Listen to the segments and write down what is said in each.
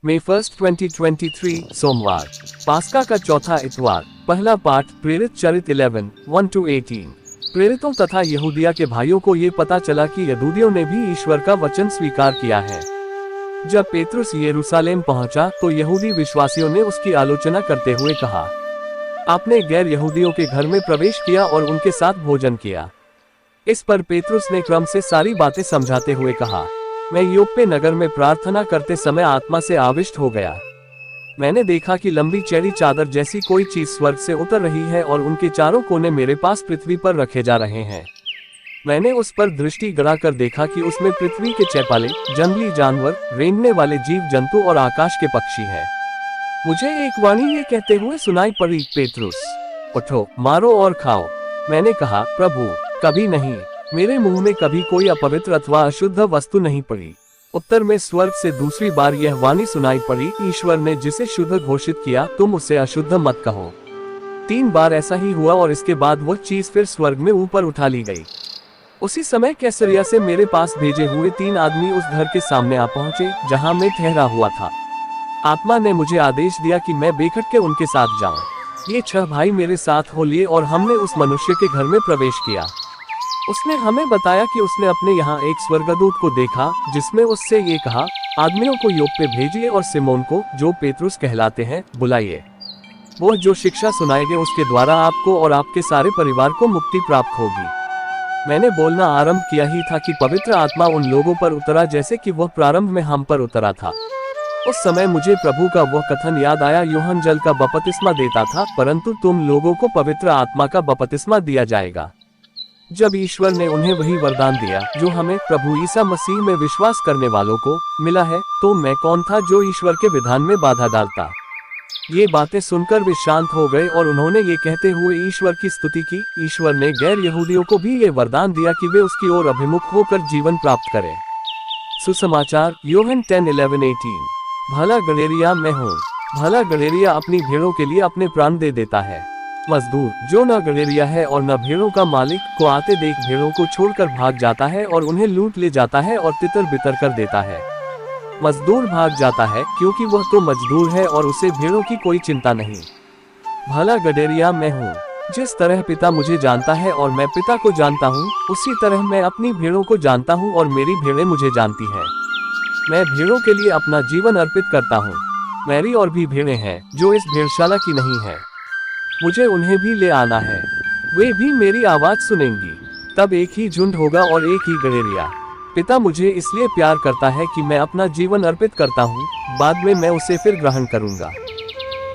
मई 1, 2023 सोमवार, पास्का का चौथा इतवार। पहला पाठ प्रेरित चरित 11, 1-18। प्रेरितों तथा यहूदिया के भाइयों को ये पता चला कि यहूदियों ने भी ईश्वर का वचन स्वीकार किया है। जब पेतरुस यरूशलेम पहुंचा तो यहूदी विश्वासियों ने उसकी आलोचना करते हुए कहा, आपने गैर यहूदियों के घर में प्रवेश किया और उनके साथ भोजन किया। इस पर पेतरुस ने क्रम से सारी बातें समझाते हुए कहा, मैं योप्पे नगर में प्रार्थना करते समय आत्मा से आविष्ट हो गया। मैंने देखा कि लंबी चौड़ी चादर जैसी कोई चीज स्वर्ग से उतर रही है और उनके चारों कोने मेरे पास पृथ्वी पर रखे जा रहे हैं। मैंने उस पर दृष्टि गड़ाकर देखा कि उसमें पृथ्वी के चौपाले, जंगली जानवर, रेंगने वाले जीव जंतु और आकाश के पक्षी हैं। मुझे एक वाणी ये कहते हुए सुनाई पड़ी, पेतरुस, उठो, मारो और खाओ। मैंने कहा, प्रभु, कभी नहीं, मेरे मुंह में कभी कोई अपवित्र अथवा अशुद्ध वस्तु नहीं पड़ी। उत्तर में स्वर्ग से दूसरी बार यह वाणी सुनाई पड़ी, ईश्वर ने जिसे शुद्ध घोषित किया, तुम उसे अशुद्ध मत कहो। 3 बार ऐसा ही हुआ और इसके बाद वह चीज फिर स्वर्ग में ऊपर उठा ली गई। उसी समय कैसरिया से मेरे पास भेजे हुए 3 आदमी उस घर के सामने आ पहुंचे जहां मैं ठहरा हुआ था। आत्मा ने मुझे आदेश दिया कि मैं बेखट के उनके साथ जाऊं। ये 6 भाई मेरे साथ हो लिए और हमने उस मनुष्य के घर में प्रवेश किया। उसने हमें बताया कि उसने अपने यहाँ एक स्वर्गदूत को देखा जिसमें उससे ये कहा, आदमियों को योप्पे भेजिए और सिमोन को, जो पेतरुस कहलाते हैं, बुलाइए। वह जो शिक्षा सुनाएंगे उसके द्वारा आपको और आपके सारे परिवार को मुक्ति प्राप्त होगी। मैंने बोलना आरंभ किया ही था कि पवित्र आत्मा उन लोगों पर उतरा जैसे कि वह प्रारंभ में हम पर उतरा था। उस समय मुझे प्रभु का वह कथन याद आया, यूहन्ना जल का बपतिस्मा देता था, परंतु तुम लोगों को पवित्र आत्मा का बपतिस्मा दिया जाएगा। जब ईश्वर ने उन्हें वही वरदान दिया जो हमें प्रभु ईसा मसीह में विश्वास करने वालों को मिला है, तो मैं कौन था जो ईश्वर के विधान में बाधा डालता। ये बातें सुनकर वे शांत हो गए और उन्होंने ये कहते हुए ईश्वर की स्तुति की, ईश्वर ने गैर यहूदियों को भी ये वरदान दिया कि वे उसकी ओर अभिमुख होकर जीवन प्राप्त करें। सुसमाचार, यूहन्ना 10:11-18। भला गड़ेरिया मैं हूँ। भला गड़ेरिया अपनी भेड़ों के लिए अपने प्राण दे देता है। मजदूर जो न गड़ेरिया है और न भेड़ों का मालिक को आते देख भेड़ों को छोड़कर भाग जाता है और उन्हें लूट ले जाता है और तितर बितर कर देता है। मजदूर भाग जाता है क्योंकि वह तो मजदूर है और उसे भेड़ों की कोई चिंता नहीं। भला गड़ेरिया मैं हूँ। जिस तरह पिता मुझे जानता है और मैं पिता को जानता हूँ, उसी तरह मैं अपनी भेड़ों को जानता हूँ और मेरी भेड़ें मुझे जानती हैं। मैं भेड़ों के लिए अपना जीवन अर्पित करता हूँ। मेरी और भी भेड़ें हैं जो इस भेड़शाला की नहीं है। मुझे उन्हें भी ले आना है, वे भी मेरी आवाज सुनेंगी। तब एक ही झुंड होगा और एक ही गड़ेरिया। पिता मुझे इसलिए प्यार करता है कि मैं अपना जीवन अर्पित करता हूँ, बाद में मैं उसे फिर ग्रहण करूँगा।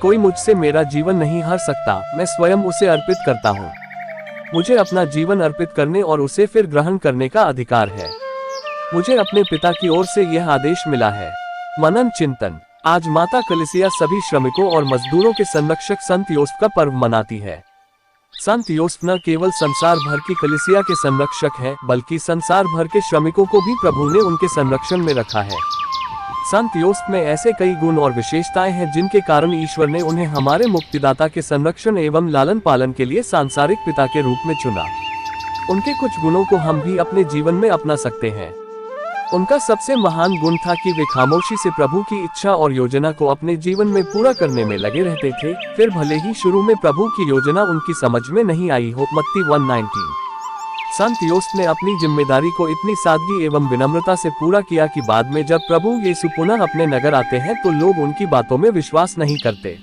कोई मुझसे मेरा जीवन नहीं हर सकता, मैं स्वयं उसे अर्पित करता हूँ। मुझे अपना जीवन अर्पित करने और उसे फिर ग्रहण करने का अधिकार है। मुझे अपने पिता की ओर से यह आदेश मिला है। मनन चिंतन। आज माता कलीसिया सभी श्रमिकों और मजदूरों के संरक्षक संत योसेफ का पर्व मनाती है। संत योसेफ न केवल संसार भर की कलीसिया के संरक्षक हैं, बल्कि संसार भर के श्रमिकों को भी प्रभु ने उनके संरक्षण में रखा है। संत योसेफ में ऐसे कई गुण और विशेषताएं हैं जिनके कारण ईश्वर ने उन्हें हमारे मुक्तिदाता के संरक्षण एवं लालन पालन के लिए सांसारिक पिता के रूप में चुना। उनके कुछ गुणों को हम भी अपने जीवन में अपना सकते हैं। उनका सबसे महान गुण था कि वे खामोशी से प्रभु की इच्छा और योजना को अपने जीवन में पूरा करने में लगे रहते थे, फिर भले ही शुरू में प्रभु की योजना उनकी समझ में नहीं आई हो। मत्ती 1:19। संत योसेफ ने अपनी जिम्मेदारी को इतनी सादगी एवं विनम्रता से पूरा किया कि बाद में जब प्रभु यीशु पुनः अपने नगर आते हैं तो लोग उनकी बातों में विश्वास नहीं करते,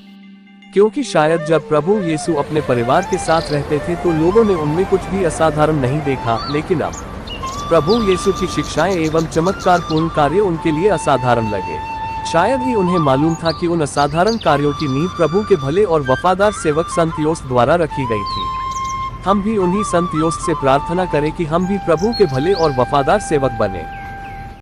क्योंकि शायद जब प्रभु यीशु अपने परिवार के साथ रहते थे तो लोगों ने उनमें कुछ भी असाधारण नहीं देखा, लेकिन अब प्रभु यीशु की शिक्षाएं एवं चमत्कारपूर्ण कार्य उनके लिए असाधारण लगे। शायद ही उन्हें मालूम था कि उन असाधारण कार्यों की नींव प्रभु के भले और वफादार सेवक संत योसेफ द्वारा रखी गई थी। हम भी उन्हीं संत योसेफ से प्रार्थना करें कि हम भी प्रभु के भले और वफादार सेवक बने।